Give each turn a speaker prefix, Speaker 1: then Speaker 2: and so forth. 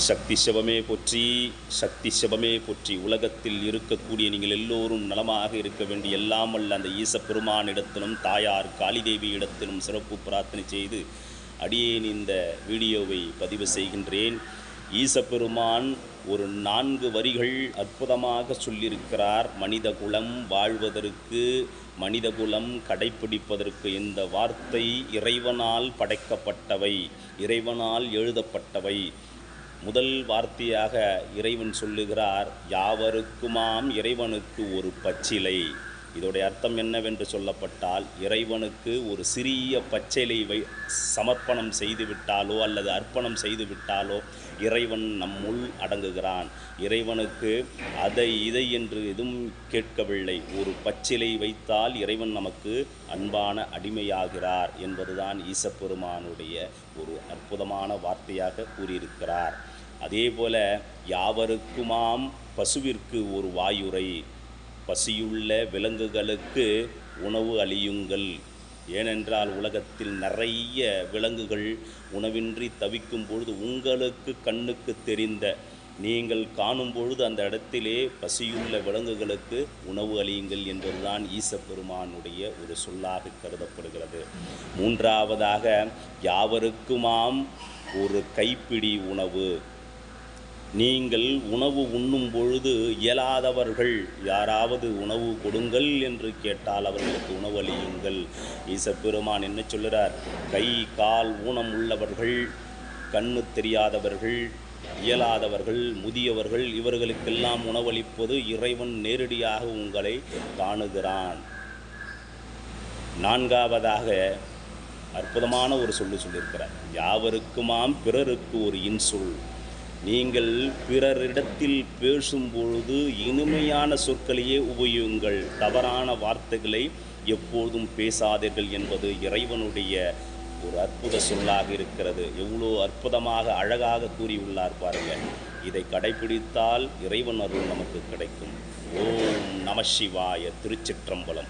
Speaker 1: சக்தி சிவமே போற்றி, சக்தி சிவமே போற்றி. உலகத்தில் இருக்கக்கூடிய நீங்கள் எல்லோரும் நலமாக இருக்க வேண்டிய எல்லாம் அல்ல அந்த ஈசப்பெருமானிடத்திலும் தாயார் காளிதேவி இடத்திலும் சிறப்பு பிரார்த்தனை செய்து அடியேன் இந்த வீடியோவை பதிவு செய்கின்றேன். ஈசப்பெருமான் ஒரு 4 வரிகள் அற்புதமாக சொல்லியிருக்கிறார். மனிதகுலம் வாழ்வதற்கு, மனிதகுலம் கடைப்பிடிப்பதற்கு இந்த வார்த்தை இறைவனால் படைக்கப்பட்டவை, இறைவனால் எழுதப்பட்டவை. முதல் வார்த்தையாக இறைவன் சொல்லுகிறார், யாவருக்குமாம் இறைவனுக்கு ஒரு பச்சிலை. இதோடைய அர்த்தம் என்னவென்று சொல்லப்பட்டால், இறைவனுக்கு ஒரு சிறிய பச்சிலை சமர்ப்பணம் செய்துவிட்டாலோ அல்லது அர்ப்பணம் செய்துவிட்டாலோ இறைவன் நம்முள் அடங்குகிறான். இறைவனுக்கு அதை இதை என்று எதுவும் கேட்கவில்லை. ஒரு பச்சிலை வைத்தால் இறைவன் நமக்கு அன்பான அடிமையாகிறார் என்பதுதான் ஈசப்பெருமானுடைய ஒரு அற்புதமான வார்த்தையாக கூறியிருக்கிறார். அதேபோல யாவருக்குமாம் பசுவிற்கு ஒரு வாயுரை, பசியுள்ள விலங்குகளுக்கு உணவு அளியுங்கள். ஏனென்றால் உலகத்தில் நிறைய விலங்குகள் உணவின்றி தவிக்கும் பொழுது உங்களுக்கு கண்ணுக்கு தெரிந்த நீங்கள் காணும் பொழுது அந்த இடத்திலே பசியுள்ள விலங்குகளுக்கு உணவு அளியுங்கள் என்பதுதான் ஈசப்பெருமானுடைய ஒரு சொல்லாக கருதப்படுகிறது. மூன்றாவதாக யாவருக்குமாம் ஒரு கைப்பிடி உணவு. நீங்கள் உணவு உண்ணும் பொழுது இயலாதவர்கள் யாராவது உணவு கொடுங்கள் என்று கேட்டால் அவர்களுக்கு உணவு அளியுங்கள். ஈசப்பெருமான் என்ன சொல்கிறார்? கை கால் ஊனம் உள்ளவர்கள், கண்ணு தெரியாதவர்கள், இயலாதவர்கள், முதியவர்கள், இவர்களுக்கெல்லாம் உணவளிப்பது இறைவன் நேரடியாக உங்களை காணுகிறான். நான்காவதாக அற்புதமான ஒரு சொல்லியிருக்கிறார், யாவருக்குமாம் பிறருக்கு ஒரு இன்சொல். நீங்கள் பிறரிடத்தில் பேசும்பொழுது இனிமையான சொற்களையே உபயோகியுங்கள், தவறான வார்த்தைகளை எப்போதும் பேசாதீர்கள் என்பது இறைவனுடைய ஒரு அற்புத சொல்லாக இருக்கிறது. எவ்வளோ அற்புதமாக அழகாக கூறியுள்ளார் பாருங்கள். இதை கடைபிடித்தால் இறைவன் அருள் நமக்கு கிடைக்கும். ஓம் நம சிவாய. திருச்சிற்றம்பலம்.